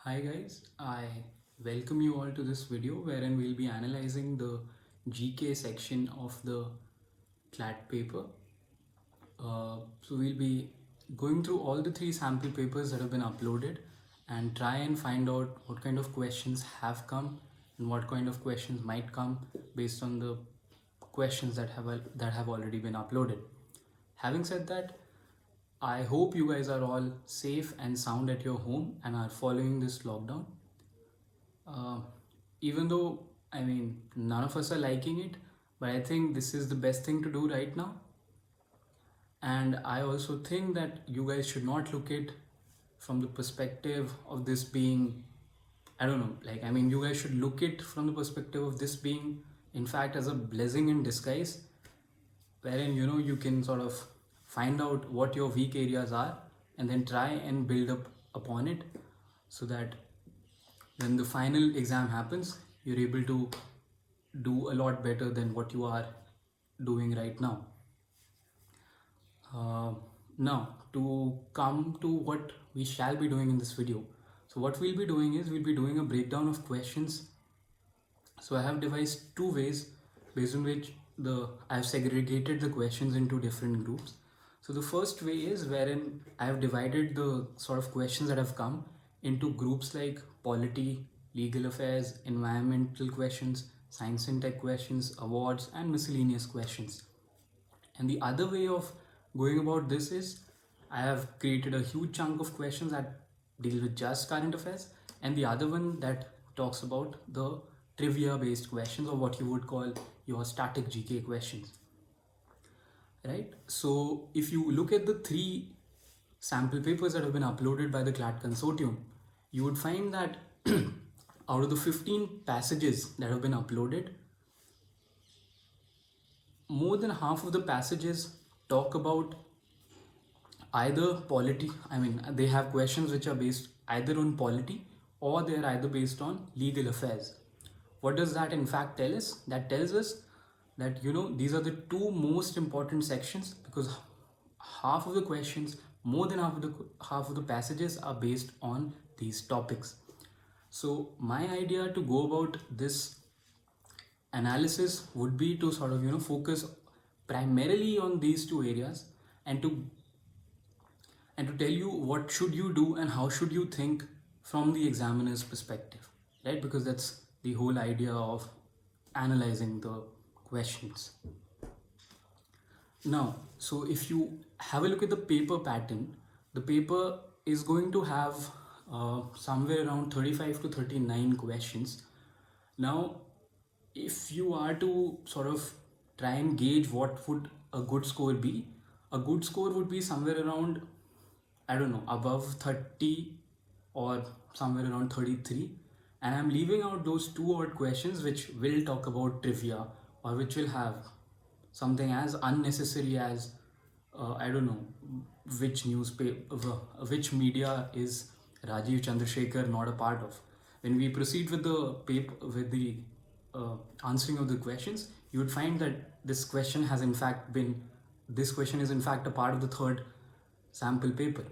Hi guys, I welcome you all to this video wherein we'll be analyzing the GK section of the CLAT paper. So we'll be going through all the three sample papers that have been uploaded and try and find out what kind of questions have come and what kind of questions might come based on the questions that have already been uploaded. Having said that, I hope you guys are all safe and sound at your home and are following this lockdown. Uh, Even though, none of us are liking it, but I think this is the best thing to do right now. And I also think that you guys should not look it from the perspective of this being, I don't know, you guys should look it from the perspective of this being, in fact, as a blessing in disguise, wherein, you can sort of find out what your weak areas are and then try and build up upon it so that when the final exam happens, you're able to do a lot better than what you are doing right now. Uh, Now, to come to what we shall be doing in this video. So, what we'll be doing is we'll be doing a breakdown of questions. So, I have devised two ways based on which I've segregated the questions into different groups. So, the first way is wherein I have divided the sort of questions that have come into groups like polity, legal affairs, environmental questions, science and tech questions, awards, and miscellaneous questions. And the other way of going about this is I have created a huge chunk of questions that deal with just current affairs, and the other one that talks about the trivia based questions, or what you would call your static GK questions. Right? So, if you look at the three sample papers that have been uploaded by the CLAT consortium, you would find that out of the 15 passages that have been uploaded, more than half of the passages talk about either polity. They have questions which are based either on polity or they're either based on legal affairs. What does that in fact tell us? That tells us that these are the two most important sections, because half of the questions, more than half of the passages are based on these topics. So my idea to go about this analysis would be to sort of focus primarily on these two areas, and to tell you what should you do and how should you think from the examiner's perspective, right? Because that's the whole idea of analyzing the questions. Now, so if you have a look at the paper pattern, the paper is going to have somewhere around 35 to 39 questions. Now, if you are to sort of try and gauge what would a good score be, a good score would be somewhere around, I don't know, above 30 or somewhere around 33. And I'm leaving out those two odd questions which will talk about trivia, or which will have something as unnecessary as, I don't know, which newspaper, which media is Rajiv Chandrasekhar not a part of. When we proceed with the paper, with the answering of the questions, you would find that this question is in fact a part of the third sample paper,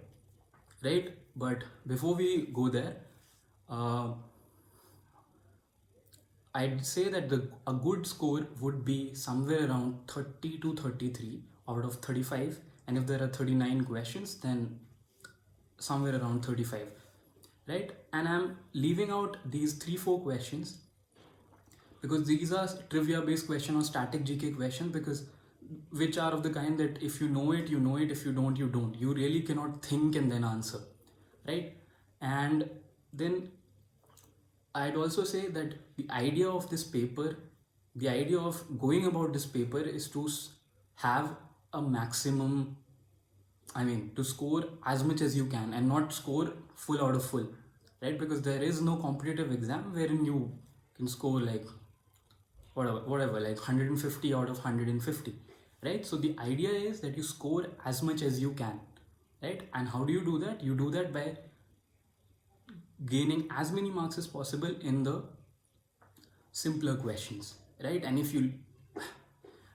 right? But before we go there, uh, I'd say that a good score would be somewhere around 30 to 33 out of 35, and if there are 39 questions, then somewhere around 35, right? And I'm leaving out these 3-4 questions because these are trivia based question or static GK questions, because which are of the kind that if you know it, you know it; if you don't, you don't. You really cannot think and then answer, right? And then I'd also say that the idea of this paper, the idea of going about this paper is to have a maximum, to score as much as you can and not score full out of full, right? Because there is no competitive exam wherein you can score like whatever, like 150 out of 150, right? So the idea is that you score as much as you can, right? And how do you do that? You do that by gaining as many marks as possible in the simpler questions, right? And if you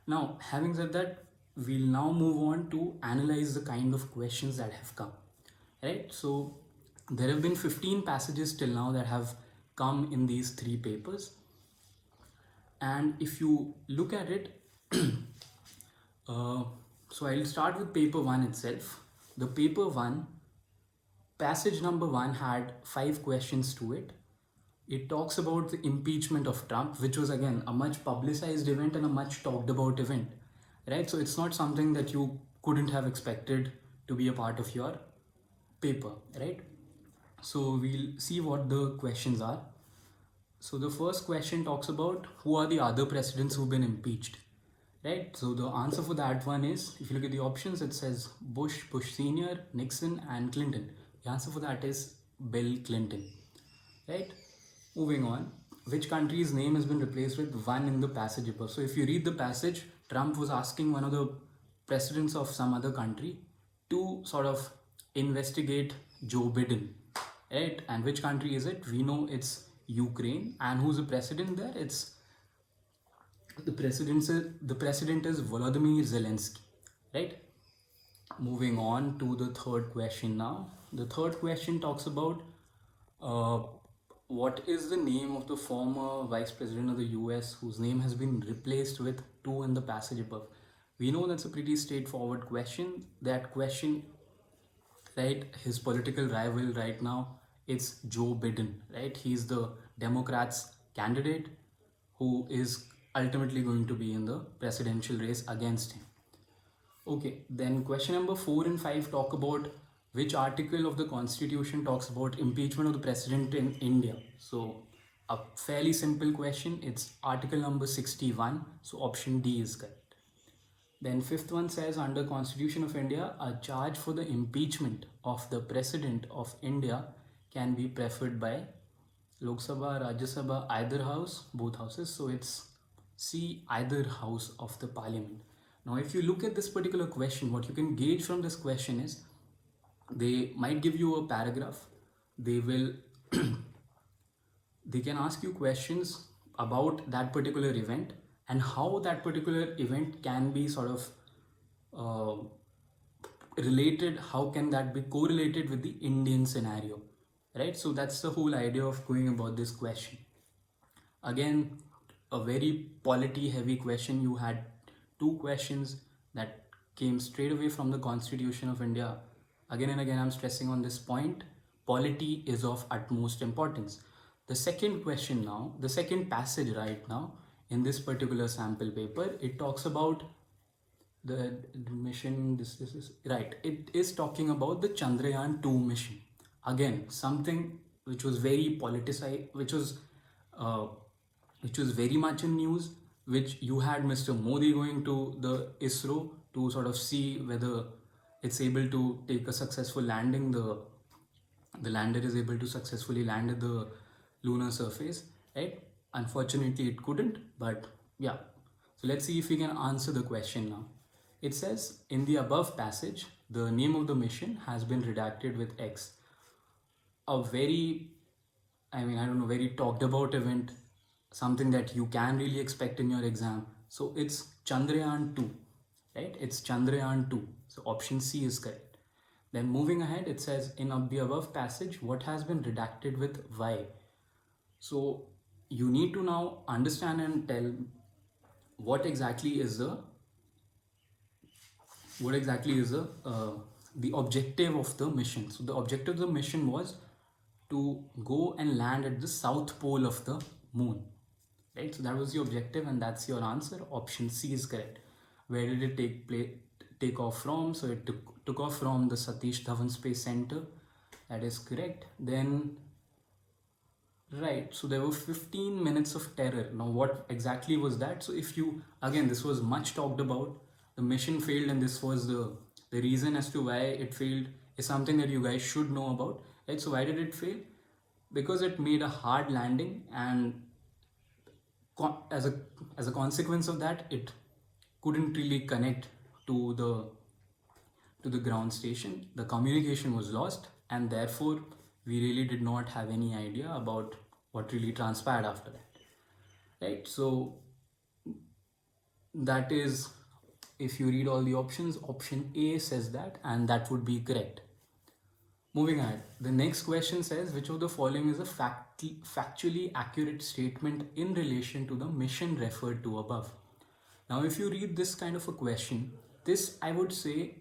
now, having said that, we'll now move on to analyze the kind of questions that have come, right? So There have been 15 passages till now that have come in these three papers. And if you look at it, so I'll start with paper one itself. The paper one, passage number one had 5 questions to it. It talks about the impeachment of Trump, which was again a much publicized event and a much talked about event, right? So it's not something that you couldn't have expected to be a part of your paper, right? So we'll see what the questions are. So the first question talks about who are the other presidents who've been impeached, right? So the answer for that one is, if you look at the options, it says Bush, Bush Senior, Nixon, and Clinton. The answer for that is Bill Clinton, right? Moving on, which country's name has been replaced with one in the passage above? So if you read the passage, Trump was asking one of the presidents of some other country to sort of investigate Joe Biden, right? And which country is it? We know it's Ukraine. And who's the president there? It's the president is Volodymyr Zelensky, right? Moving on to the third question now. The third question talks about uh, what is the name of the former vice president of the US whose name has been replaced with two in the passage above? We know that's a pretty straightforward question. That question, right, his political rival right now, it's Joe Biden, right? He's the Democrats candidate who is ultimately going to be in the presidential race against him. Okay, then question number 4 and 5 talk about which article of the Constitution talks about impeachment of the president in India. So a fairly simple question. It's article number 61. So option D is correct. Then fifth one says, under Constitution of India, a charge for the impeachment of the president of India can be preferred by Lok Sabha, Rajya Sabha, either house, both houses. So it's C, either house of the parliament. Now, if you look at this particular question, what you can gauge from this question is they might give you a paragraph. They will they can ask you questions about that particular event and how that particular event can be sort of uh, related, how can that be correlated with the Indian scenario, right? So that's the whole idea of going about this question. Again, a very polity heavy question. You had 2 questions that came straight away from the Constitution of India. Again and again, I'm stressing on this point. Polity is of utmost importance. The second question now, the second passage right now in this particular sample paper, it talks about the mission. This is right. It is talking about the Chandrayaan 2 mission. Again, something which was very politicized, uh, which was very much in news, which you had Mr. Modi going to the ISRO to sort of see whether it's able to take a successful landing. The lander is able to successfully land at the lunar surface, right? Unfortunately, it couldn't, but yeah. So let's see if we can answer the question now. It says, in the above passage, the name of the mission has been redacted with X. A very, I don't know, very talked about event, something that you can really expect in your exam. So it's Chandrayaan 2, right? It's Chandrayaan 2. So option C is correct. Then moving ahead, it says, in the above passage, what has been redacted with Y? So you need to now understand and tell what exactly is the the objective of the mission. So the objective of the mission was to go and land at the south pole of the moon, right? So that was the objective, and that's your answer. Option C is correct. Where did it take off from? So it took off from the Satish Dhawan Space Center. That is correct. Then right, so there were 15 minutes of terror. Now, what exactly was that? So, if you again, this was much talked about. The mission failed, and this was the reason as to why it failed is something that you guys should know about, right? So, why did it fail? Because it made a hard landing, and as a consequence of that, it couldn't really connect to the ground station. The communication was lost, and therefore we really did not have any idea about what really transpired after that, right? So that is, if you read all the options, option A says that, and that would be correct. Moving ahead, the next question says, which of the following is a factually accurate statement in relation to the mission referred to above? Now, if you read this kind of a question, this I would say,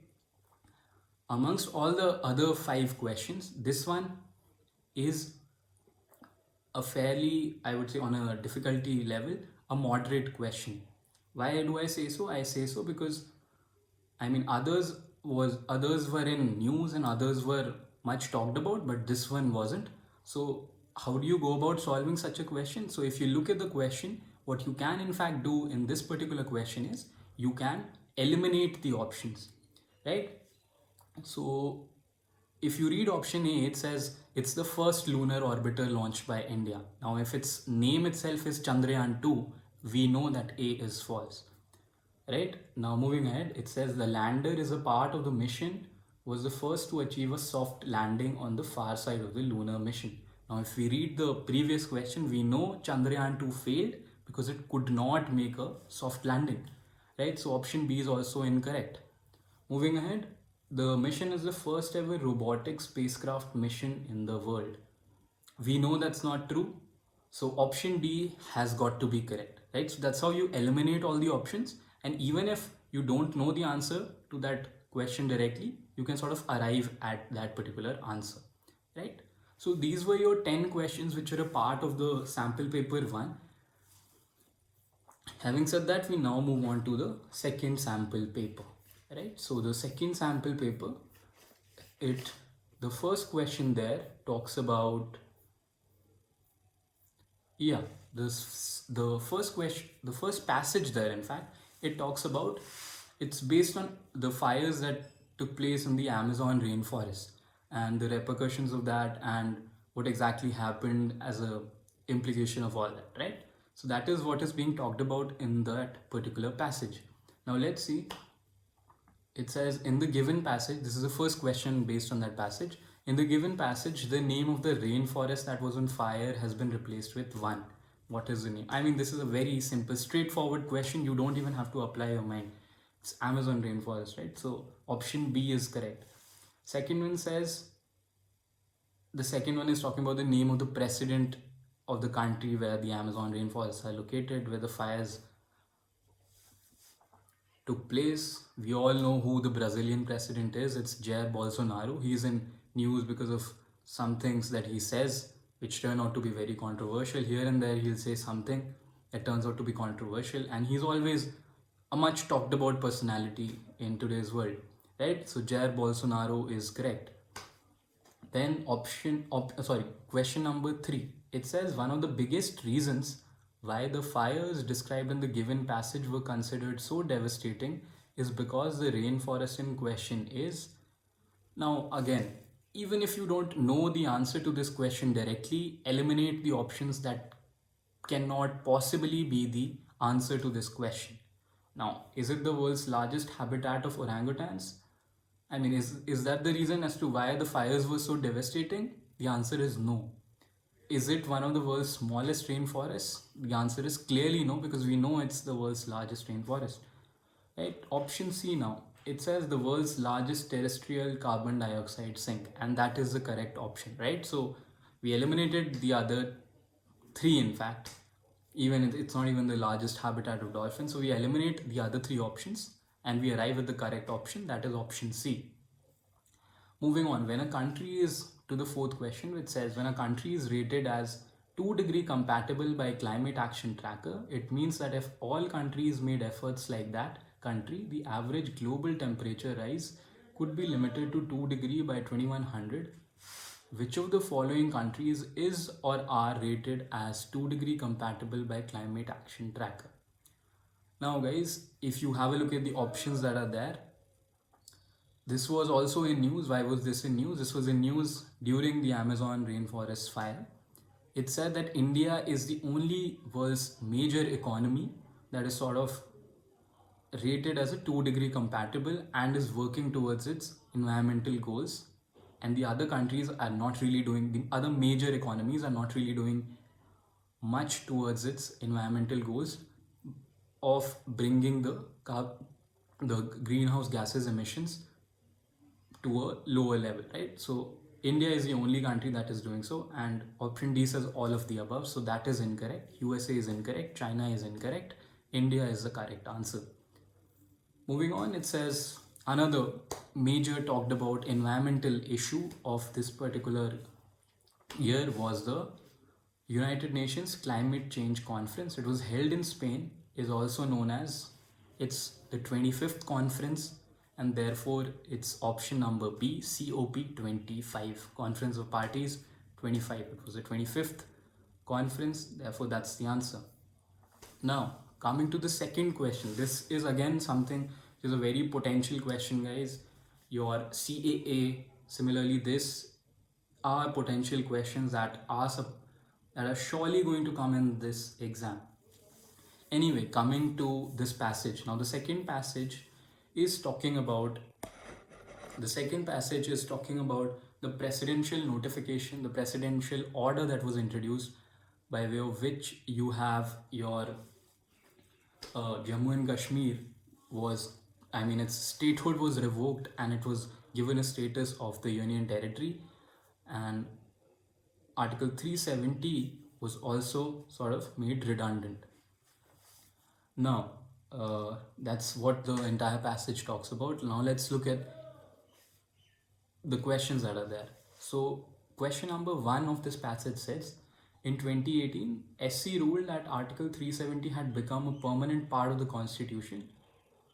amongst all the other 5 questions, this one is a fairly, I would say, on a difficulty level, a moderate question. Why do I say so? I say so because I mean others were in news and others were much talked about, but this one wasn't. So how do you go about solving such a question? So if you look at the question, what you can in fact do in this particular question is you can eliminate the options, right? So if you read option A, it says it's the first lunar orbiter launched by India. Now, if its name itself is Chandrayaan 2, we know that A is false. Right? Now, moving ahead, it says the lander is a part of the mission, was the first to achieve a soft landing on the far side of the lunar mission. Now, if we read the previous question, we know Chandrayaan 2 failed because it could not make a soft landing. Right? So, option B is also incorrect. Moving ahead, the mission is the first ever robotic spacecraft mission in the world. We know that's not true. So option D has got to be correct, right? So that's how you eliminate all the options. And even if you don't know the answer to that question directly, you can sort of arrive at that particular answer, right? So these were your 10 questions which are a part of the sample paper 1. Having said that, we now move on to the second sample paper, right? So the second sample paper, the first question there talks about, yeah, the first question, the first passage there, in fact, it talks about, it's based on the fires that took place in the Amazon rainforest and the repercussions of that and what exactly happened as a implication of all that, right? So that is what is being talked about in that particular passage. Now let's see. It says, in the given passage, this is the first question based on that passage. In the given passage, the name of the rainforest that was on fire has been replaced with 1. What is the name? I mean, this is a very simple, straightforward question. You don't even have to apply your mind. It's Amazon rainforest, right? So option B is correct. Second one says, the second one is talking about the name of the president of the country where the Amazon rainforests are located, where the fires took place. We all know who the Brazilian president is. It's Jair Bolsonaro. He's in news because of some things that he says, which turn out to be very controversial. Here and there, he'll say something that turns out to be controversial, and he's always a much talked about personality in today's world, right? So Jair Bolsonaro is correct. Then question number 3. It says one of the biggest reasons why the fires described in the given passage were considered so devastating is because the rainforest in question is. Now again, even if you don't know the answer to this question directly, eliminate the options that cannot possibly be the answer to this question. Now, is it the world's largest habitat of orangutans? I mean, is that the reason as to why the fires were so devastating? The answer is no. Is it one of the world's smallest rainforests? The answer is clearly no, because we know it's the world's largest rainforest. Right? Option C now. It says the world's largest terrestrial carbon dioxide sink, and that is the correct option, right? So we eliminated the other 3, in fact. Even it's not even the largest habitat of dolphins. So we eliminate the other 3 options and we arrive at the correct option, that is option C. Moving on, when a country is, to the fourth question, which says when a country is rated as 2-degree compatible by Climate Action Tracker, it means that if all countries made efforts like that country, the average global temperature rise could be limited to 2 degree by 2100. Which of the following countries is or are rated as 2-degree compatible by Climate Action Tracker? Now guys, if you have a look at the options that are there, this was also in news. Why was this in news? This was in news during the Amazon rainforest fire. It said that India is the only world's major economy that is sort of rated as a 2-degree compatible and is working towards its environmental goals. And the other countries are not really doing, the other major economies are not really doing much towards its environmental goals of bringing the greenhouse gases emissions to a lower level, right? So India is the only country that is doing so, and option D says all of the above, so that is incorrect. USA is incorrect, China is incorrect, India is the correct answer. Moving on, it says another major talked about environmental issue of this particular year was the United Nations Climate Change Conference. It was held in Spain, is also known as, it's the 25th conference, and therefore it's option number B, COP25, Conference of Parties 25. It was the 25th conference, therefore that's the answer. Now, coming to the second question, this is again something which is a very potential question, guys. Your CAA, similarly, this are potential questions that are surely going to come in this exam. Anyway, coming to this passage. Now, the second passage is talking about the presidential notification, the presidential order that was introduced by way of which you have your Jammu and Kashmir its statehood was revoked and it was given a status of the Union Territory, and Article 370 was also sort of made redundant. Now, that's what the entire passage talks about. Now let's look at the questions that are there. So question number 1 of this passage says, in 2018, SC ruled that Article 370 had become a permanent part of the Constitution.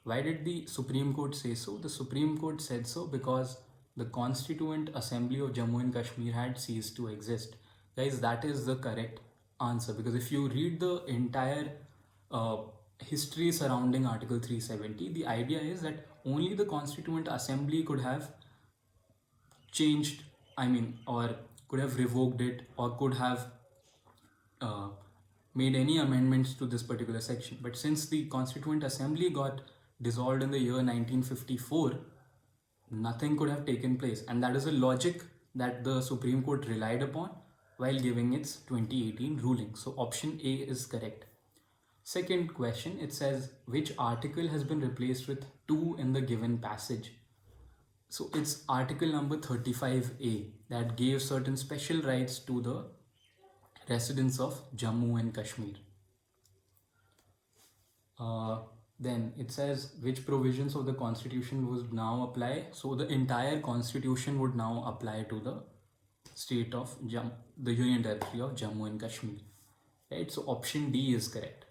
Why did the Supreme Court say so? The Supreme Court said so because the Constituent Assembly of Jammu and Kashmir had ceased to exist. Guys, that is the correct answer, because if you read the entire history surrounding Article 370, the idea is that only the Constituent Assembly could have changed, or could have revoked it, or could have made any amendments to this particular section. But since the Constituent Assembly got dissolved in the year 1954, nothing could have taken place, and that is a logic that the Supreme Court relied upon while giving its 2018 ruling. So option A is correct. Second question, it says which article has been replaced with 2 in the given passage. So it's article number 35A that gave certain special rights to the residents of Jammu and Kashmir. Then it says which provisions of the Constitution would now apply. So the entire Constitution would now apply to the state of the Union Territory of Jammu and Kashmir. Right? So option D is correct.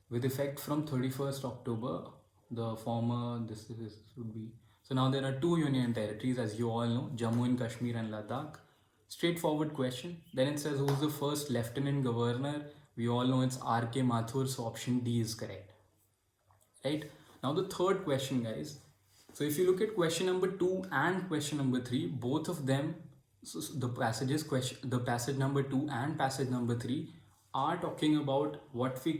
With effect from 31st October, the former, would be. So now there are 2 Union Territories, as you all know, Jammu and Kashmir and Ladakh. Straightforward question. Then it says who's the first Lieutenant Governor. We all know it's R.K. Mathur, so option D is correct. Right? Now the third question, guys. So if you look at question number 2 and question number 3, both of them, so the passage number 2 and passage number 3 are talking about what we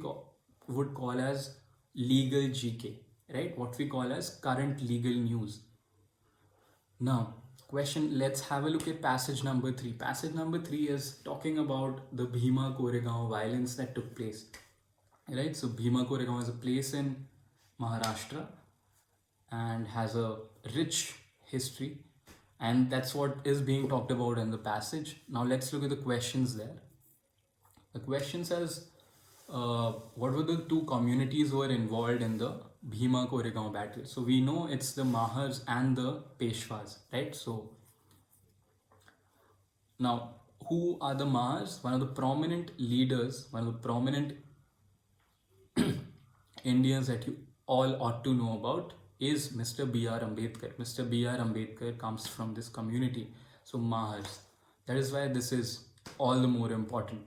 would call as legal GK, right? What we call as current legal news. Now, let's have a look at passage number 3. Passage number 3 is talking about the Bhima Koregaon violence that took place, right? So Bhima Koregaon is a place in Maharashtra and has a rich history, and that's what is being talked about in the passage. Now let's look at the questions there. The question says, what were the 2 communities who were involved in the Bhima Koregaon battle? So we know it's the Mahars and the Peshwas, right? So now, who are the Mahars? One of the prominent leaders, one of the prominent Indians that you all ought to know about is Mr. B.R. Ambedkar. Mr. B.R. Ambedkar comes from this community. So Mahars. That is why this is all the more important.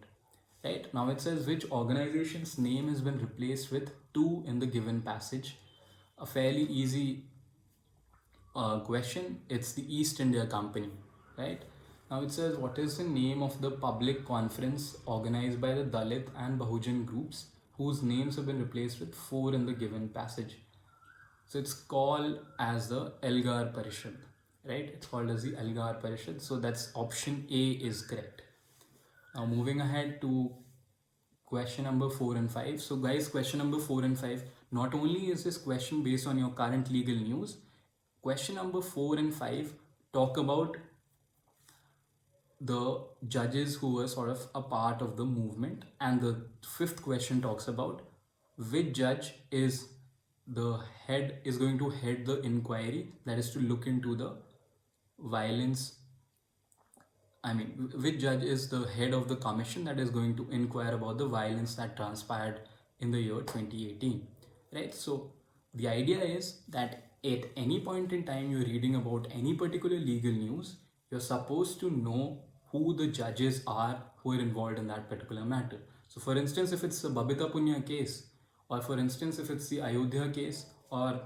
Right? Now it says which organization's name has been replaced with 2 in the given passage. A fairly easy question. It's the East India Company. Right? Now it says what is the name of the public conference organized by the Dalit and Bahujan groups whose names have been replaced with 4 in the given passage. So it's called as the Elgar Parishad, right? It's called as the Elgar Parishad. So that's option A is correct. Now moving ahead to question number 4 and 5. So guys, question number 4 and 5, not only is this question based on your current legal news, question number 4 and 5 talk about the judges who were sort of a part of the movement. And the fifth question talks about which judge is going to head the inquiry, that is to look into the violence. I mean, which judge is the head of the commission that is going to inquire about the violence that transpired in the year 2018, right? So the idea is that at any point in time you're reading about any particular legal news, you're supposed to know who the judges are who are involved in that particular matter. So for instance, if it's the Babita Punya case, or for instance, if it's the Ayodhya case, or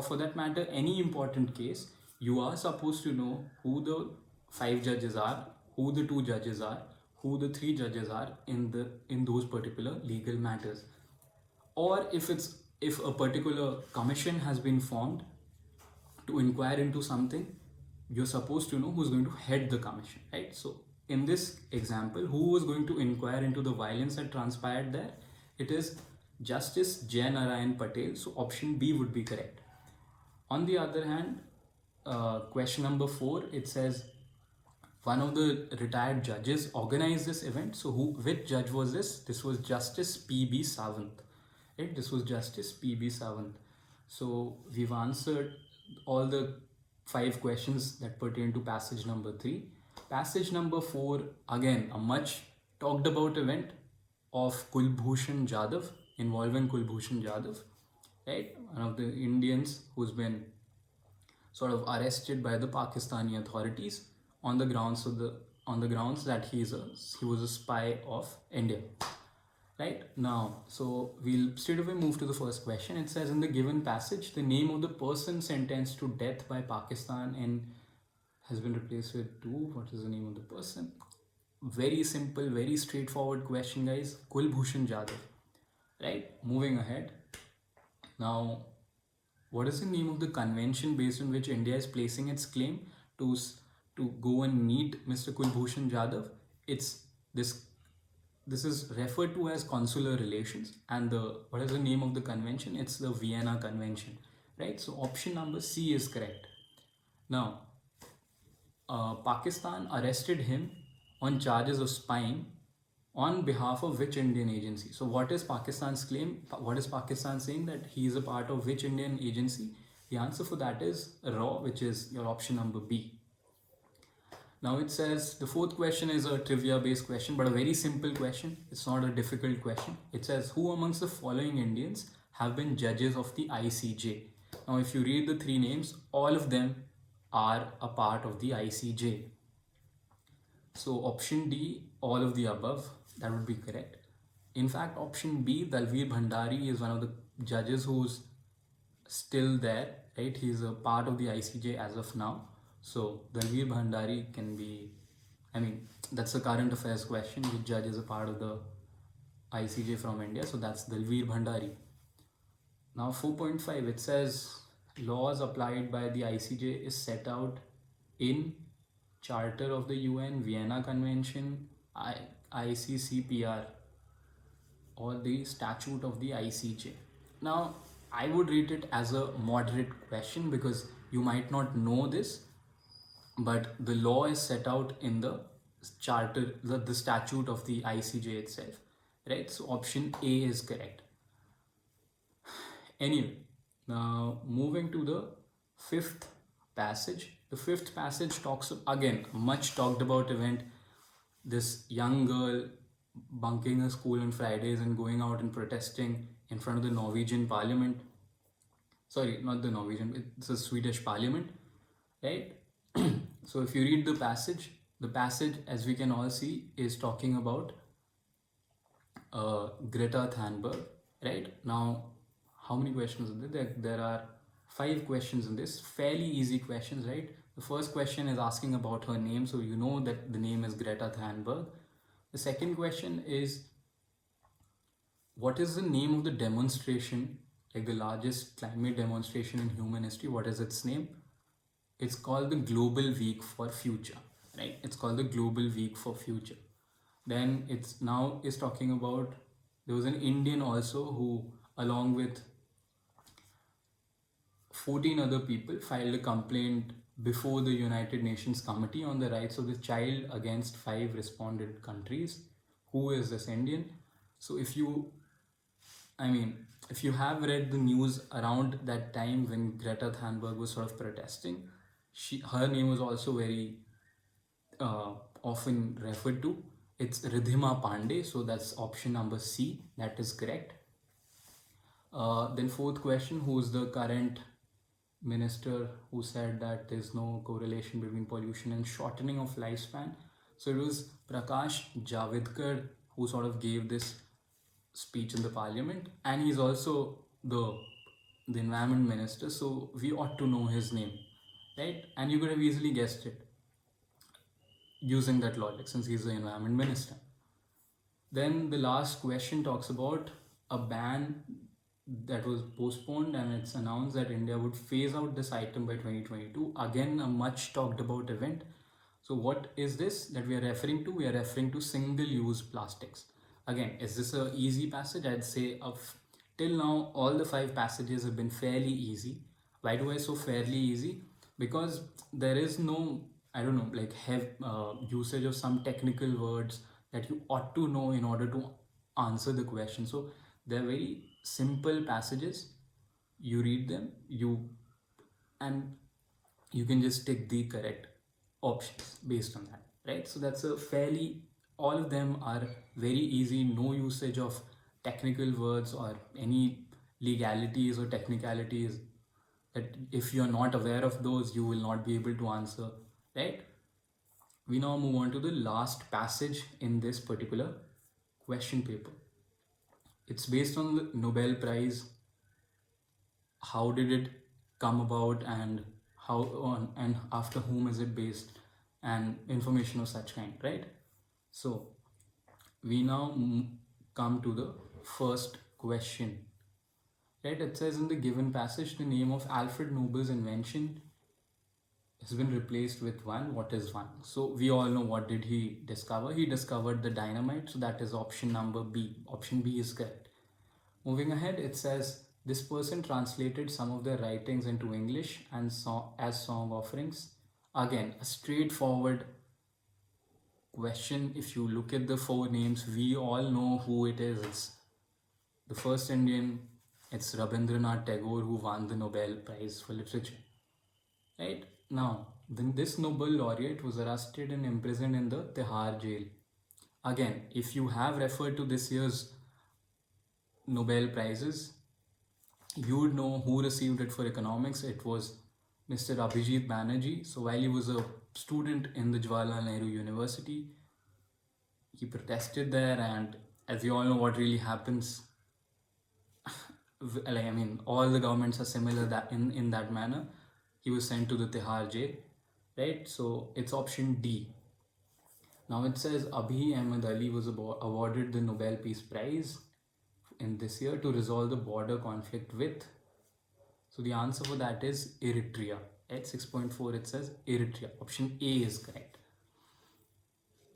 for that matter, any important case, you are supposed to know who the five judges are, who the two judges are, who the three judges are in those particular legal matters. Or if a particular commission has been formed to inquire into something, you're supposed to know who's going to head the commission, right? So in this example, who was going to inquire into the violence that transpired there? It is Justice Jay Narayan Patel. So option B would be correct. On the other hand, question number 4, it says one of the retired judges organized this event. So which judge was this? This was Justice P.B. Sawant. Right? This was Justice P.B. Sawant. So we've answered all the 5 questions that pertain to passage number 3. Passage number 4, again, a much talked about event of Kulbhushan Jadhav, involving Kulbhushan Jadhav, right? One of the Indians who's been sort of arrested by the Pakistani authorities on the grounds that he was a spy of India. Right now, so we'll straight away move to the first question. It says, in the given passage, the name of the person sentenced to death by Pakistan and has been replaced with 2. What is the name of the person? Very simple, very straightforward question, guys. Kulbhushan Jadhav. Right? Moving ahead. Now, what is the name of the convention based on which India is placing its claim to go and meet Mr. Kulbhushan Jadhav? It's this is referred to as consular relations, and what is the name of the convention? It's the Vienna Convention, right? So option number C is correct. Now, Pakistan arrested him on charges of spying on behalf of which Indian agency? So what is Pakistan's claim? What is Pakistan saying? That he is a part of which Indian agency? The answer for that is RAW, which is your option number B. Now it says the fourth question is a trivia based question, but a very simple question. It's not a difficult question. It says, who amongst the following Indians have been judges of the ICJ? Now if you read the 3 names, all of them are a part of the ICJ. So option D, all of the above, that would be correct. In fact, option B, Dalveer Bhandari, is one of the judges who's still there, right? He's a part of the ICJ as of now. So Dalveer Bhandari can be, that's a current affairs question. Which judge is a part of the ICJ from India? So that's Dalveer Bhandari. Now 4.5, it says laws applied by the ICJ is set out in Charter of the UN, Vienna Convention, ICCPR, or the Statute of the ICJ. Now, I would rate it as a moderate question because you might not know this, but the law is set out in the charter, the statute of the ICJ itself, right? So option A is correct. Anyway, now moving to the 5th passage. The 5th passage talks, again, much talked about event. This young girl bunking a school on Fridays and going out and protesting in front of the Norwegian parliament. Sorry, not the Norwegian, it's a Swedish parliament, right? So if you read the passage, as we can all see, is talking about Greta Thunberg, right? Now, how many questions are there? There are 5 questions in this, fairly easy questions, right? The first question is asking about her name, so you know that the name is Greta Thunberg. The second question is, what is the name of the demonstration, like the largest climate demonstration in human history? What is its name? It's called the Global Week for Future, right? It's called the Global Week for Future. Then it's now is talking about, there was an Indian also who, along with 14 other people, filed a complaint before the United Nations Committee on the Rights of the Child against 5 respondent countries. Who is this Indian? So if you have read the news around that time when Greta Thunberg was sort of protesting, her name was also very uh, often referred to. It's Ridhima Pandey, so that's option number C. That is correct. Then fourth question, who's the current minister who said that there's no correlation between pollution and shortening of lifespan? So it was Prakash Javadekar who sort of gave this speech in the parliament, and he's also the environment minister, so we ought to know his name, right? And you could have easily guessed it using that logic since he's the environment minister. Then the last question talks about a ban that was postponed, and it's announced that India would phase out this item by 2022. Again, a much talked about event. So what is this that we are referring to? We are referring to single-use plastics. Again, is this a easy passage? I'd say till now all the 5 passages have been fairly easy. Why do I say fairly easy? Because there is no, I don't know, like usage of some technical words that you ought to know in order to answer the question. So they're very simple passages. You read them, and you can just tick the correct options based on that, right? So that's a fairly, all of them are very easy, no usage of technical words or any legalities or technicalities that if you're not aware of those, you will not be able to answer, right? We now move on to the last passage in this particular question paper. It's based on the Nobel Prize. How did it come about, and how on and after whom is it based, and information of such kind, right? So we now come to the first question, right? It says in the given passage, the name of Alfred Nobel's invention has been replaced with one. What is one? So we all know what did he discover. He discovered the dynamite, so that is option number B. Option B is correct. Moving ahead, it says this person translated some of their writings into English and as song offerings. Again, a straightforward question. If you look at the 4 names, we all know who it is. It's the first Indian. It's Rabindranath Tagore, who won the Nobel Prize for Literature. Right? Now, then this Nobel laureate was arrested and imprisoned in the Tihar jail. Again, if you have referred to this year's Nobel Prizes, you would know who received it for economics. It was Mr. Abhijit Banerjee. So while he was a student in the Jawaharlal Nehru University, he protested there, and as you all know what really happens, all the governments are similar that in that manner. He was sent to the Tihar jail, right? So it's option D. Now it says Abhi Ahmed Ali was awarded the Nobel Peace Prize in this year to resolve the border conflict with. So the answer for that is Eritrea. At 6.4 it says Eritrea. Option A is correct.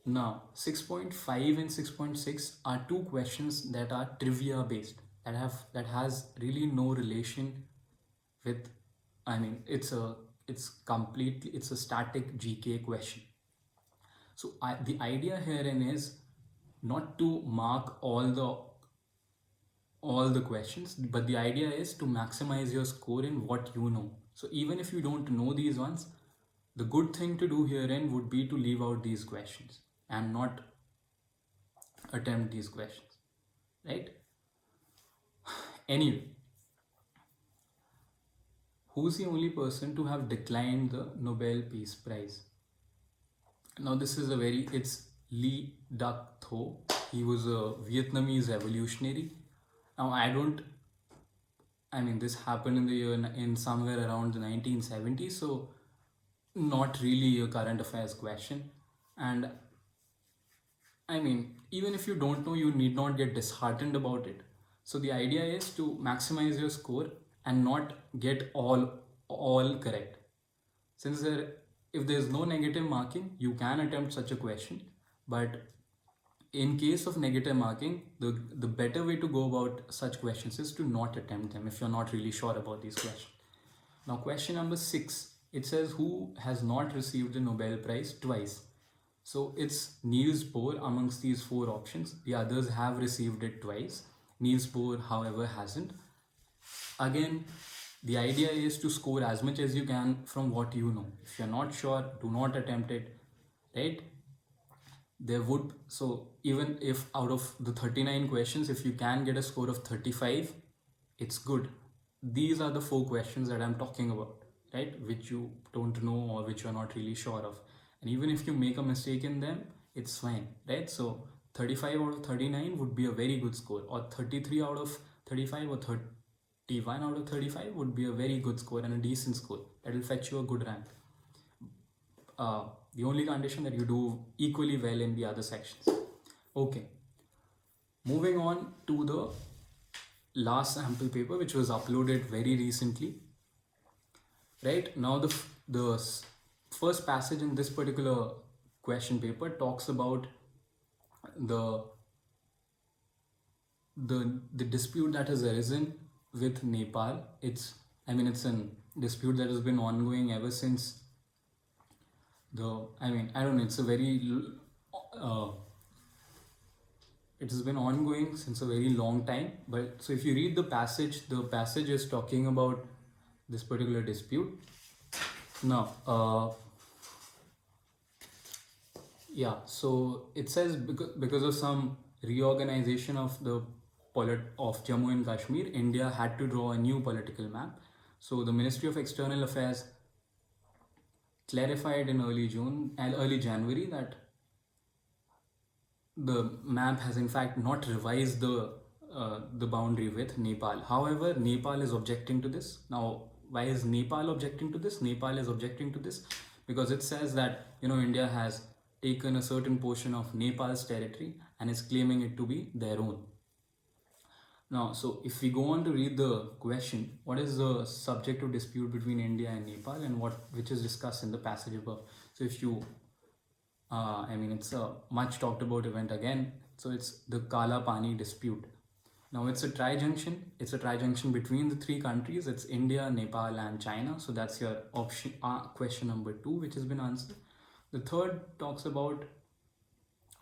Now 6.5 and 6.6 are 2 questions that are trivia based, that has really no relation with, it's a static GK question. So the idea herein is not to mark all the questions, but the idea is to maximize your score in what you know. So even if you don't know these ones, the good thing to do herein would be to leave out these questions and not attempt these questions, right? Anyway, who's the only person to have declined the Nobel Peace Prize? Now this is it's Le Duc Tho. He was a Vietnamese revolutionary. Now this happened in the year in somewhere around the 1970s, so not really a current affairs question. And even if you don't know, you need not get disheartened about it. So the idea is to maximize your score and not get all correct. Since if there's no negative marking, you can attempt such a question, but in case of negative marking, the better way to go about such questions is to not attempt them if you're not really sure about these questions. Now question number 6 it says who has not received the Nobel Prize twice. So it's Niels Bohr amongst these four options. The others have received it twice. Niels Bohr, however, hasn't. Again, the idea is to score as much as you can from what you know. If you're not sure, do not attempt it, right? There would, so even if out of the 39 questions, if you can get a score of 35, it's good. These are the four questions that I'm talking about, right? Which you don't know or which you're not really sure of. And even if you make a mistake in them, it's fine, right? So 35 out of 39 would be a very good score, or 33 out of 35 or 31 out of 35 would be a very good score and a decent score. That will fetch you a good rank. The only condition that you do equally well in the other sections. Okay. Moving on to the last sample paper, which was uploaded very recently. Right now, the first passage in this particular question paper talks about the dispute that has arisen with Nepal. It's a dispute that has been ongoing ever since I don't know, it's a very it has been ongoing since a very long time. But so if you read the passage is talking about this particular dispute. Now, so it says because of some reorganization of of Jammu and Kashmir, India had to draw a new political map. So the Ministry of External Affairs clarified in early January that the map has in fact not revised the boundary with Nepal. However, Nepal is objecting to this. Now, why is Nepal objecting to this? Nepal is objecting to this because it says that India has taken a certain portion of Nepal's territory and is claiming it to be their own. Now, so if we go on to read the question, what is the subject of dispute between India and Nepal, and which is discussed in the passage above? So if you it's a much talked about event again. So it's the Kala Pani dispute. Now it's a tri-junction. It's a tri-junction between the three countries. It's India, Nepal, and China. So that's your option question number 2, which has been answered. The third talks about,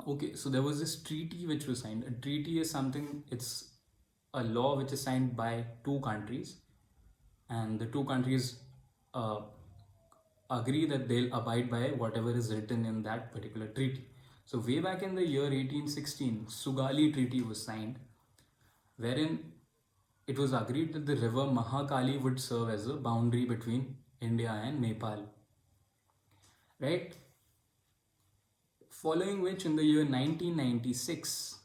okay, so there was this treaty which was signed. A treaty is something, it's a law which is signed by two countries, and the two countries agree that they'll abide by whatever is written in that particular treaty. So way back in the year 1816, Sugali Treaty was signed, wherein it was agreed that the river Mahakali would serve as a boundary between India and Nepal. Right? Following which, in the year 1996,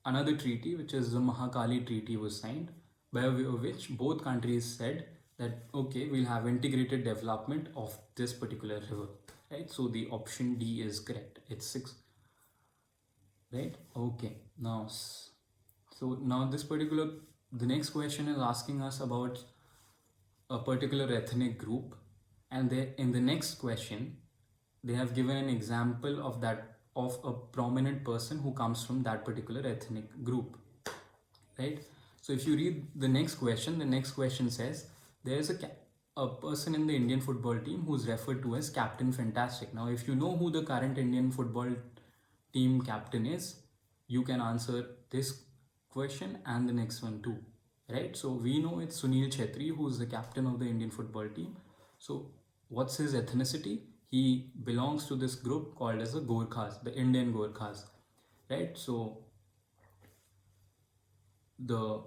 another treaty, which is the Mahakali Treaty, was signed, by way of which both countries said that, okay, we'll have integrated development of this particular river, right? So the option D is correct. It's 6, right? Okay. Now, so now the next question is asking us about a particular ethnic group, and in the next question, they have given an example of a prominent person who comes from that particular ethnic group, right? So if you read the next question says, there is a person in the Indian football team who's referred to as Captain Fantastic. Now, if you know who the current Indian football team captain is, you can answer this question and the next one too, right? So we know it's Sunil Chhetri, who's the captain of the Indian football team. So what's his ethnicity? He belongs to this group called as the Gorkhas, the Indian Gorkhas, right? So the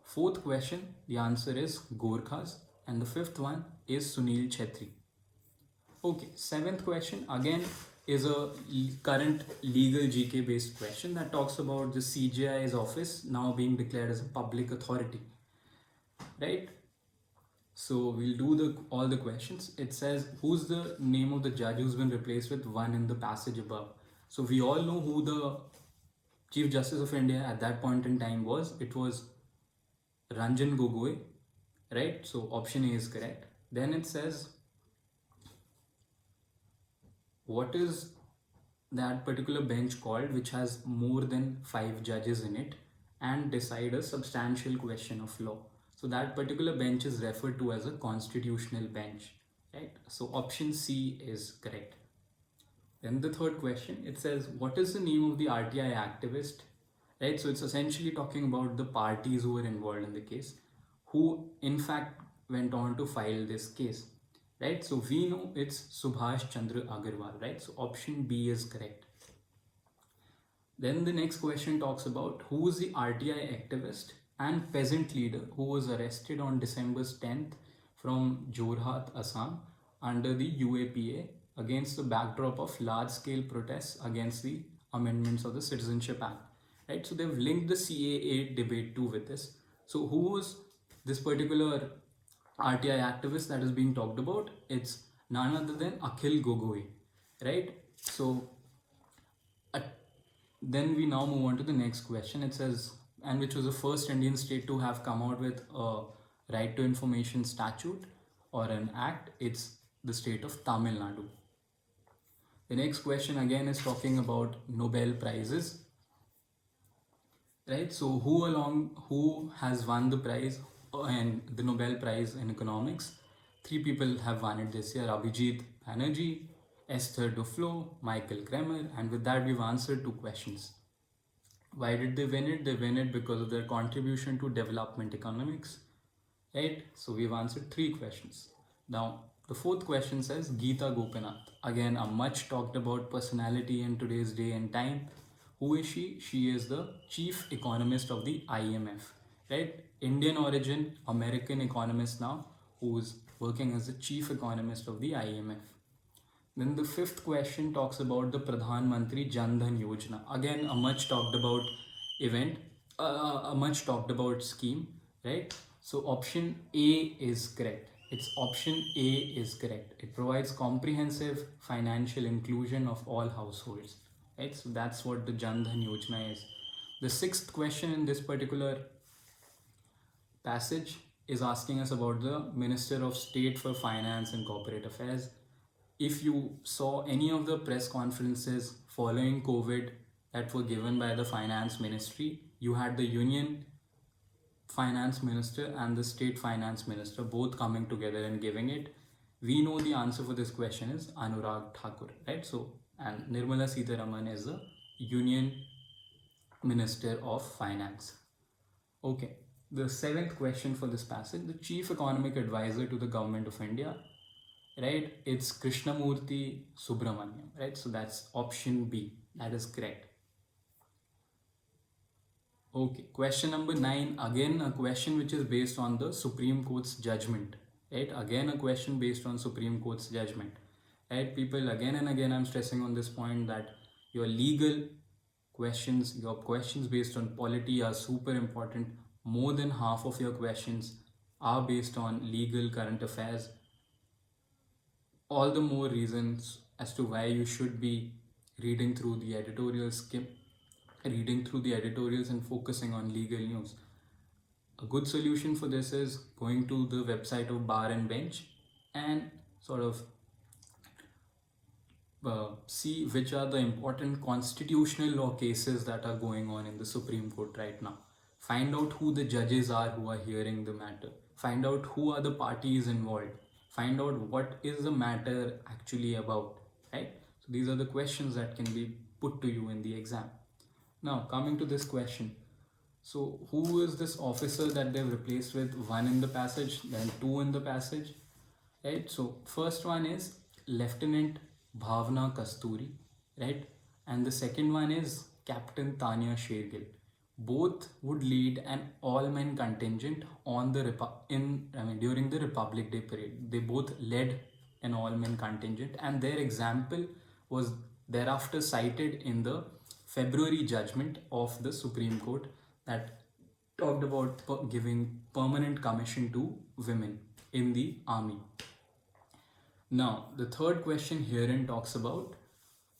fourth question, the answer is Gorkhas, and the fifth one is Sunil Chhetri. Okay, seventh question again is a current legal GK based question that talks about the CJI's office now being declared as a public authority, right? So we'll do all the questions. It says, who's the name of the judge who's been replaced with 1 in the passage above? So we all know who the Chief Justice of India at that point in time was. It was Ranjan Gogoi, right? So option A is correct. Then it says, what is that particular bench called which has more than 5 judges in it and decide a substantial question of law? So that particular bench is referred to as a constitutional bench, right? So option C is correct. Then the third question, it says, what is the name of the RTI activist? Right, so it's essentially talking about the parties who were involved in the case, who in fact went on to file this case. Right, so we know it's Subhash Chandra Agarwal, right? So option B is correct. Then the next question talks about who is the RTI activist and peasant leader who was arrested on December 10th from Jorhat, Assam under the UAPA against the backdrop of large-scale protests against the amendments of the Citizenship Act. Right, so they've linked the CAA debate too with this. So who was this particular RTI activist that is being talked about? It's none other than Akhil Gogoi, right? So then we now move on to the next question. It says, and which was the first Indian state to have come out with a right to information statute or an act? It's the state of Tamil Nadu. The next question again is talking about Nobel Prizes. Right, so who has won the prize and the Nobel Prize in economics? Three people have won it this year: Abhijit Banerjee, Esther Duflo, Michael Kremer, and with that we've answered two questions. Why did they win it? They win it because of their contribution to development economics, right? So we've answered three questions. Now the fourth question says Geeta Gopinath, again a much talked about personality in today's day and time. Who is she? She is the chief economist of the IMF, right? Indian origin, American economist now, who's working as the chief economist of the IMF. Then the fifth question talks about the Pradhan Mantri Jan Dhan Yojana. Again, a much talked about event, a much talked about scheme, right? So option A is correct. It's option A is correct. It provides comprehensive financial inclusion of all households, right? So that's what the Jan Dhan Yojana is. The sixth question in this particular passage is asking us about the Minister of State for Finance and Corporate Affairs. If you saw any of the press conferences following COVID that were given by the Finance Ministry, you had the Union Finance Minister and the State Finance Minister both coming together and giving it. We know the answer for this question is Anurag Thakur, right? So, and Nirmala Sitharaman is the Union Minister of Finance. Okay, the seventh question for this passage, the Chief Economic Advisor to the Government of India, right? It's Krishnamurthy Subramaniam, right? So that's option B. That is correct. Okay, question number 9, again a question which is based on the Supreme Court's judgment, right? Again a question based on Supreme Court's judgment, right? People, again and again I'm stressing on this point that your legal questions, your questions based on polity are super important. More than half of your questions are based on legal current affairs. All the more reasons as to why you should be reading through the editorials, reading through the editorials and focusing on legal news. A good solution for this is going to the website of Bar and Bench and sort of see which are the important constitutional law cases that are going on in the Supreme Court right now. Find out who the judges are who are hearing the matter. Find out who are the parties involved. Find out what is the matter actually about, right? So these are the questions that can be put to you in the exam. Now coming to this question, so who is this officer that they've replaced with? One in the passage, then two in the passage, right? So first one is Lieutenant Bhavna Kasturi, right? And the second one is Captain Tanya Shergill. Both would lead an all-men contingent on the during the Republic Day parade. They both led an all-men contingent, and their example was thereafter cited in the February judgment of the Supreme Court that talked about giving permanent commission to women in the army. Now, the third question herein talks about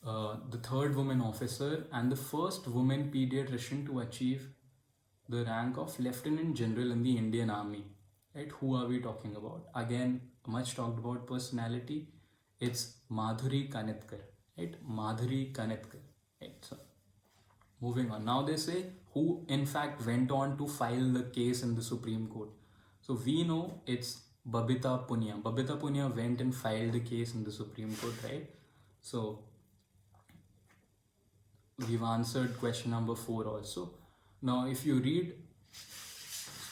the third woman officer and the first woman pediatrician to achieve the rank of Lieutenant General in the Indian Army. Right? Who are we talking about? Again, much talked about personality. It's Madhuri Kanitkar. Right? Madhuri Kanitkar. Right? So, moving on. Now they say who in fact went on to file the case in the Supreme Court. So we know it's Babita Punia. Babita Punia went and filed the case in the Supreme Court, right? So we've answered question number 4 also. Now, if you read,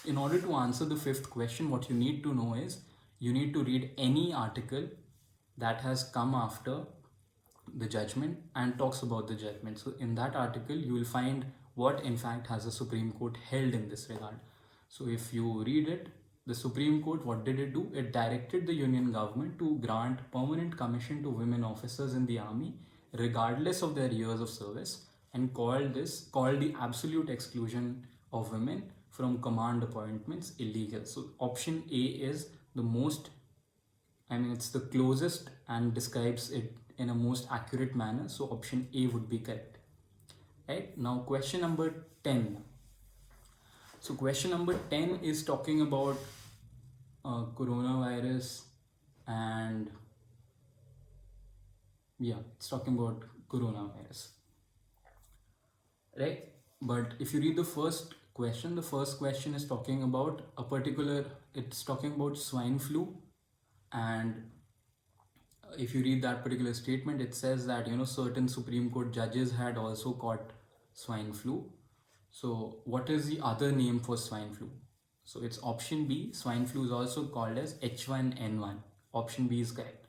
in order to answer the fifth question, what you need to know is you need to read any article that has come after the judgment and talks about the judgment. So in that article, you will find what in fact has the Supreme Court held in this regard. So if you read it, the Supreme Court, what did it do? It directed the Union government to grant permanent commission to women officers in the army, regardless of their years of service, and called the absolute exclusion of women from command appointments illegal. So option A is the most, it's the closest and describes it in a most accurate manner. So option A would be correct. Right? Now question number 10. So question number 10 is talking about coronavirus, and yeah, it's talking about coronavirus. Right? But if you read the first question is talking about it's talking about swine flu. And if you read that particular statement, it says that certain Supreme Court judges had also caught swine flu. So what is the other name for swine flu? So it's option B. Swine flu is also called as H1N1. Option B is correct.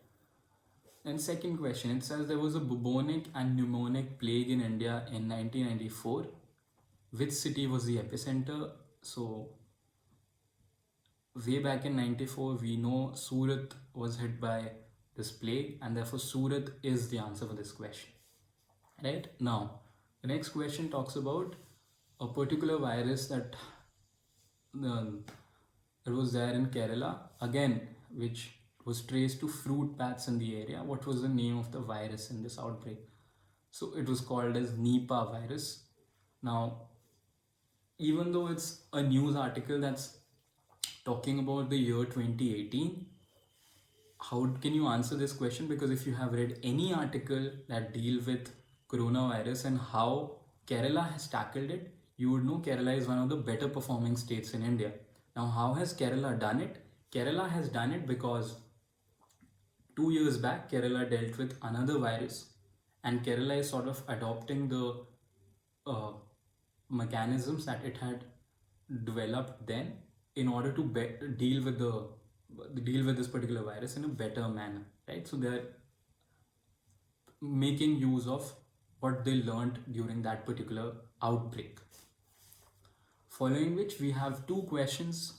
And second question, it says there was a bubonic and pneumonic plague in India in 1994. Which city was the epicenter? So way back in 94, we know Surat was hit by this plague, and therefore Surat is the answer for this question. Right? Now, the next question talks about a particular virus that was there in Kerala, again, which was traced to fruit bats in the area. What was the name of the virus in this outbreak? So it was called as Nipah virus. Now, even though it's a news article that's talking about the year 2018, how can you answer this question? Because if you have read any article that deal with coronavirus and how Kerala has tackled it, you would know Kerala is one of the better performing states in India. Now, how has Kerala done it? Kerala has done it because 2 years back, Kerala dealt with another virus, and Kerala is sort of adopting the mechanisms that it had developed then in order to deal with this particular virus in a better manner, right? So they're making use of what they learned during that particular outbreak. Following which, we have 2 questions,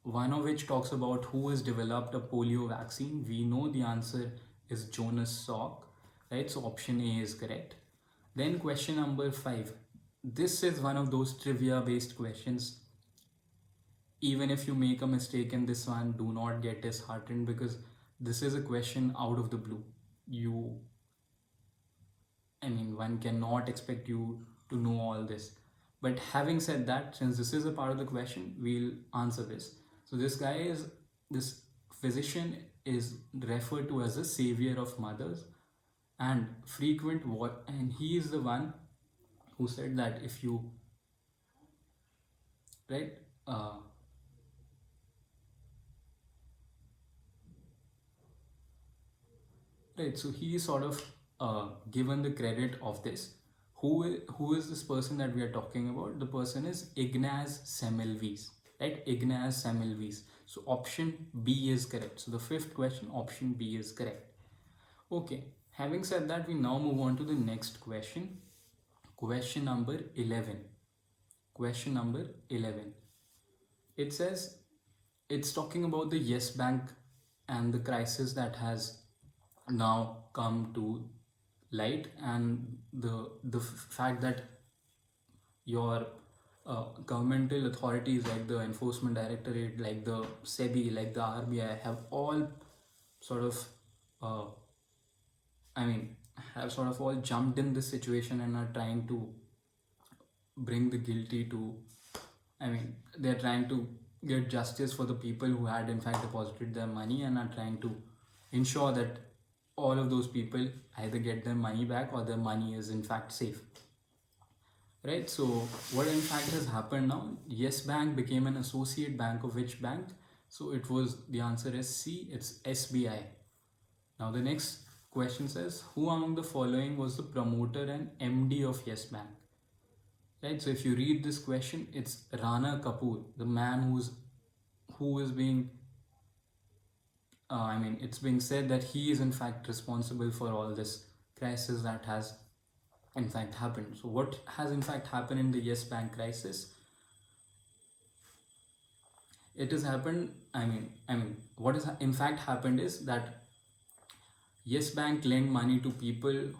one of which talks about who has developed a polio vaccine. We know the answer is Jonas Salk, right? So option A is correct. Then question number 5. This is one of those trivia based questions. Even if you make a mistake in this one, do not get disheartened, because this is a question out of the blue. One cannot expect you to know all this. But having said that, since this is a part of the question, we'll answer this. So this physician is referred to as a savior of mothers and and he is the one who said that if you, right, right, so he is sort of given the credit of this. Who is this person that we are talking about? The person is Ignaz Semmelweis, right? Ignaz Semmelweis. So option B is correct. So the 5th question, option B is correct. Okay, having said that, we now move on to the next question. Question number 11. Question number 11. It says, it's talking about the Yes Bank and the crisis that has now come to light, and the fact that your governmental authorities like the Enforcement Directorate, like the SEBI, like the RBI have all sort of all jumped in this situation and are trying to bring the guilty to, they're trying to get justice for the people who had in fact deposited their money, and are trying to ensure that all of those people either get their money back or their money is in fact safe. Right? So what in fact has happened now, Yes Bank became an associate bank of which bank? So the answer is C, it's SBI. Now the next question says, who among the following was the promoter and MD of Yes Bank? Right, so if you read this question, it's Rana Kapoor, the man who is being it's being said that he is in fact responsible for all this crisis that has in fact happened. So what has in fact happened in the Yes Bank crisis? It has happened. What has in fact happened is that Yes Bank lent money to people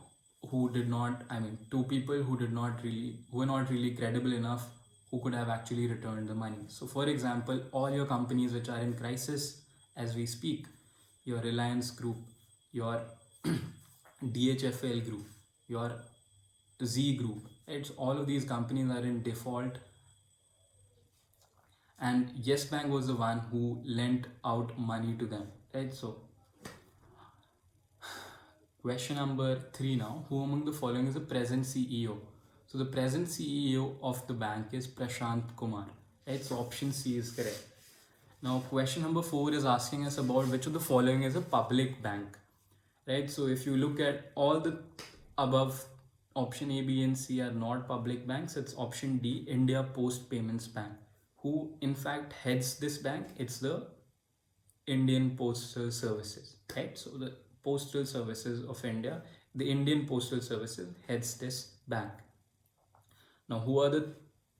who did not. To people who did not really, who were not really credible enough, who could have actually returned the money. So, for example, all your companies which are in crisis as we speak, your Reliance Group, your DHFL Group, your Z Group, it's all of these companies are in default, and Yes Bank was the one who lent out money to them, right? So question number 3 now. Who among the following is the present CEO? So the present CEO of the bank is Prashant Kumar, right? So option C is correct. Now question number 4 is asking us about which of the following is a public bank, right? So if you look at all the above, option A, B and C are not public banks. It's option D, India Post Payments Bank. Who in fact heads this bank? It's the Indian Postal Services, right? So the Postal Services of India, the Indian Postal Services heads this bank. Now, who are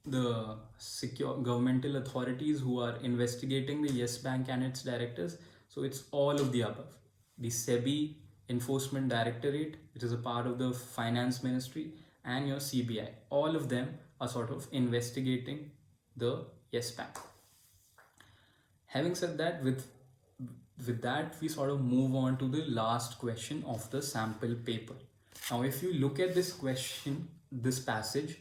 the secure governmental authorities who are investigating the Yes Bank and its directors? So it's all of the above. The SEBI Enforcement Directorate, which is a part of the Finance Ministry, and your CBI. All of them are sort of investigating the Yes Bank. Having said that, with that, we sort of move on to the last question of the sample paper. Now, if you look at this question, this passage,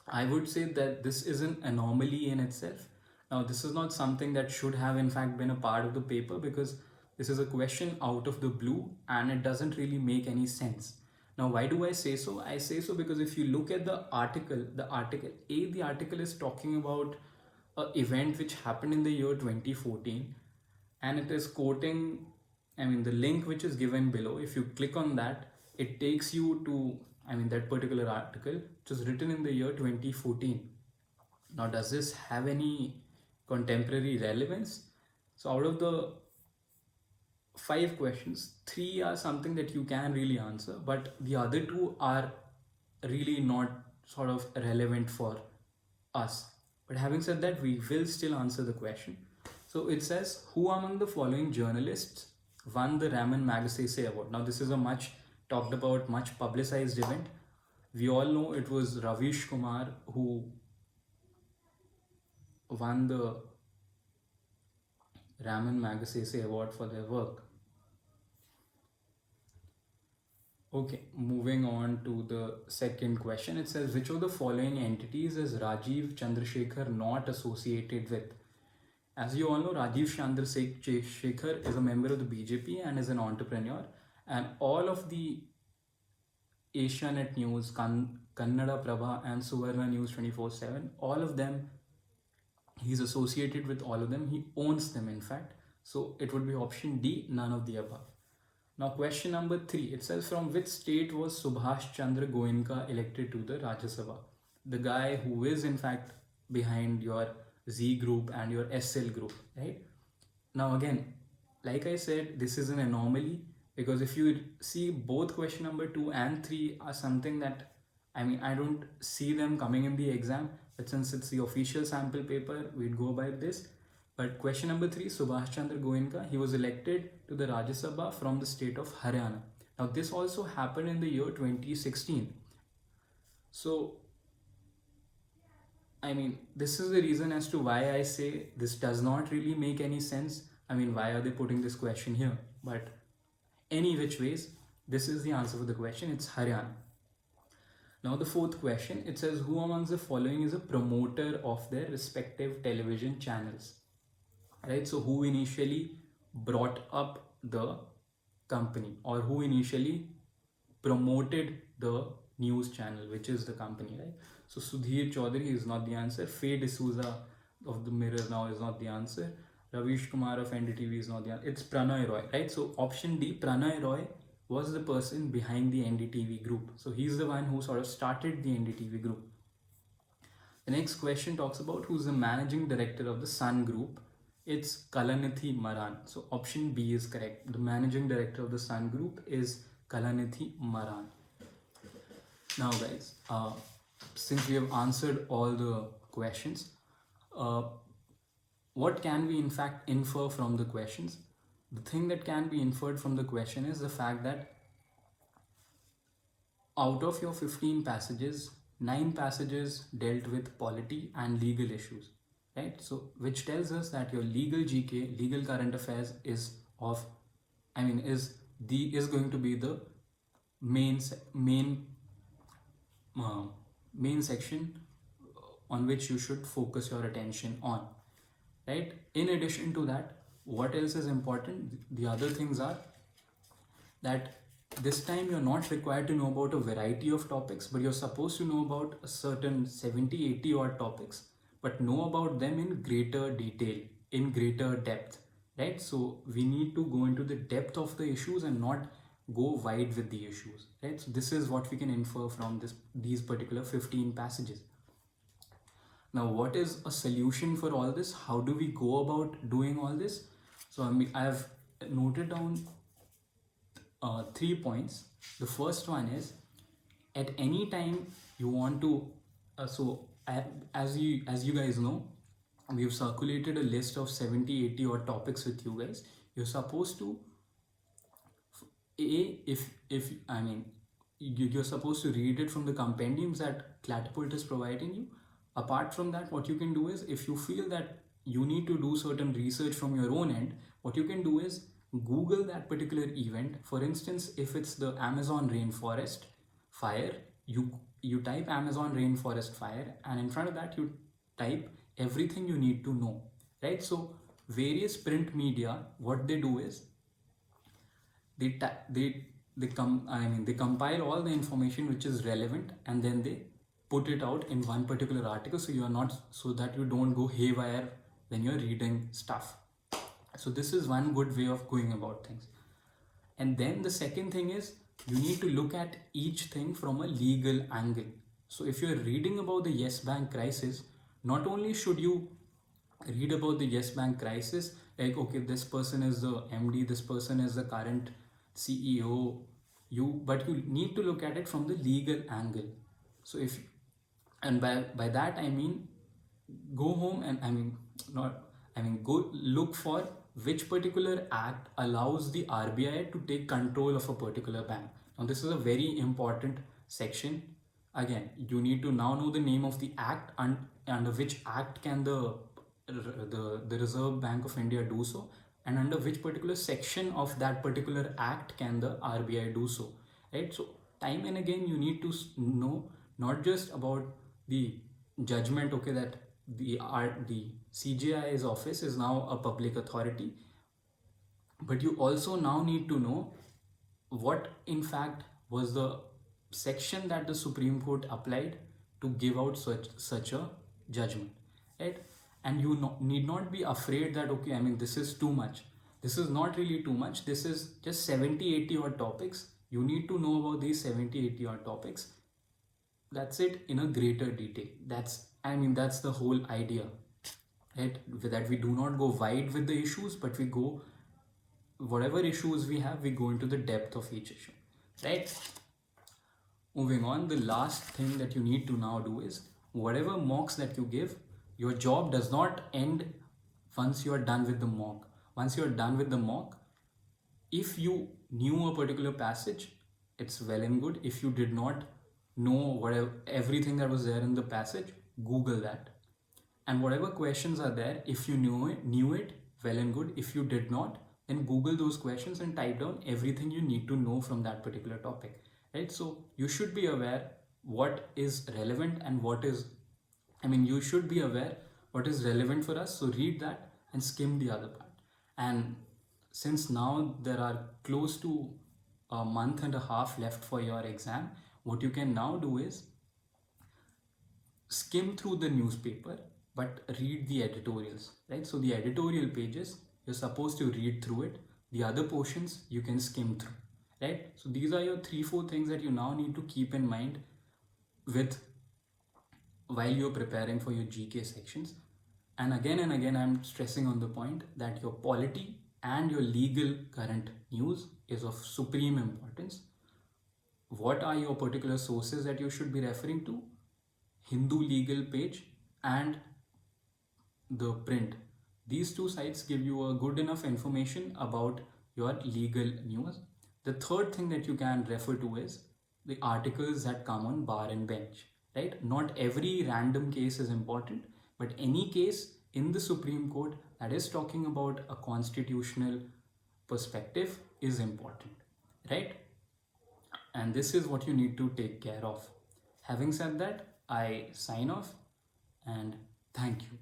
I would say that this is an anomaly in itself. Now, this is not something that should have in fact been a part of the paper, because this is a question out of the blue and it doesn't really make any sense. Now, why do I say so? I say so because if you look at the article is talking about an event which happened in the year 2014, and it is quoting, the link which is given below. If you click on that, it takes you to, that particular article, which was written in the year 2014. Now, does this have any contemporary relevance? So, out of the 5 questions, 3 are something that you can really answer, but the other 2 are really not sort of relevant for us. But having said that, we will still answer the question. So it says, who among the following journalists won the Raman Magsaysay Award? Now, this is a much talked about, much publicized event. We all know it was Ravish Kumar who won the Raman Magsaysay Award for their work. Okay, moving on to the second question. It says, which of the following entities is Rajiv Chandrasekhar not associated with? As you all know, Rajiv Chandrasekhar is a member of the BJP and is an entrepreneur. And all of the Asianet News, Kannada Prabha and Suvarna News 24/7, all of them, he's associated with all of them. He owns them, in fact. So it would be option D, none of the above. Now, question number 3. It says, from which state was Subhash Chandra Goenka elected to the Rajya Sabha? The guy who is, in fact, behind your Z Group and your SL Group, right? Now, again, like I said, this is an anomaly, because if you see, both question number 2 and 3 are something that, I don't see them coming in the exam, but since it's the official sample paper, we'd go by this. But question number 3, Subhash Chandra Goenka, he was elected to the Rajya Sabha from the state of Haryana. Now, this also happened in the year 2016. So, this is the reason as to why I say this does not really make any sense. Why are they putting this question here? But any which ways, this is the answer for the question. It's Haryana. Now, the fourth question, it says, who amongst the following is a promoter of their respective television channels? Right? So, who initially brought up the company, or who initially promoted the news channel, which is the company, right? So Sudhir Chaudhary is not the answer. Faye D'Souza, of the Mirror now is not the answer. Ravish Kumar of NDTV is not the answer. It's Pranay Roy, right? So option D, Pranay Roy was the person behind the NDTV group. So he's the one who sort of started the NDTV group. The next question talks about who's the managing director of the Sun Group. It's Kalanithi Maran. So option B is correct. The managing director of the Sun Group is Kalanithi Maran. Now guys, since we have answered all the questions, what can we in fact infer from the questions? The thing that can be inferred from the question is the fact that out of your 15 passages, 9 passages dealt with polity and legal issues, right? So which tells us that your legal GK, legal current affairs is going to be the main section on which you should focus your attention on, right? In addition to that, what else is important? The other things are that this time you're not required to know about a variety of topics, but you're supposed to know about a certain 70, 80 odd topics, but know about them in greater detail, in greater depth, right? So we need to go into the depth of the issues and not go wide with the issues, right? So this is what we can infer from these particular 15 passages. Now, what is a solution for all this? How do we go about doing all this? So I have noted down 3 points. The first one is, at any time you want to, as you guys know, we've circulated a list of 70, 80 odd topics with you guys. You're supposed to, you're supposed to read it from the compendiums that Clatapult is providing you. Apart from that, what you can do is, if you feel that you need to do certain research from your own end, what you can do is Google that particular event. For instance, if it's the Amazon rainforest fire, you type Amazon rainforest fire, and in front of that you type everything you need to know, right? So various print media, what they do is they compile all the information which is relevant, and then they put it out in one particular article, so that you don't go haywire when you're reading stuff. So this is one good way of going about things. And then the second thing is, you need to look at each thing from a legal angle. So if you're reading about the Yes Bank crisis, not only should you read about the Yes Bank crisis, like, okay, this person is the MD, this person is the current CEO, but you need to look at it from the legal angle. So by that I mean, go home and go look for which particular act allows the RBI to take control of a particular bank. Now this is a very important section. Again, you need to now know the name of the act, and under which act can the Reserve Bank of India do so, and under which particular section of that particular act can the RBI do so, right? So time and again you need to know not just about the judgment, okay, that the CJI's office is now a public authority, but you also now need to know what in fact was the section that the Supreme Court applied to give out such a judgment, right? And you need not be afraid that, okay, this is too much. This is not really too much. This is just 70, 80 odd topics. You need to know about these 70, 80 odd topics. That's it, in a greater detail. That's the whole idea, right? That we do not go wide with the issues, but we go, whatever issues we have, we go into the depth of each issue, right? Moving on, the last thing that you need to now do is, whatever mocks that you give, your job does not end once you are done with the mock. Once you are done with the mock, if you knew a particular passage, it's well and good. If you did not know everything that was there in the passage, Google that. And whatever questions are there, if you knew it, well and good. If you did not, then Google those questions and type down everything you need to know from that particular topic, right? So you should be aware what is relevant and what is, you should be aware what is relevant for us. So read that and skim the other part. And since now there are close to a month and a half left for your exam, what you can now do is skim through the newspaper, but read the editorials, right? So the editorial pages, you're supposed to read through it. The other portions you can skim through, right? So these are your 3-4 things that you now need to keep in mind with while you're preparing for your GK sections. And again, I'm stressing on the point that your polity and your legal current news is of supreme importance. What are your particular sources that you should be referring to? Hindu legal page and the print. These two sites give you a good enough information about your legal news. The third thing that you can refer to is the articles that come on bar and bench, right? Not every random case is important, but any case in the Supreme Court that is talking about a constitutional perspective is important, right? And this is what you need to take care of. Having said that, I sign off and thank you.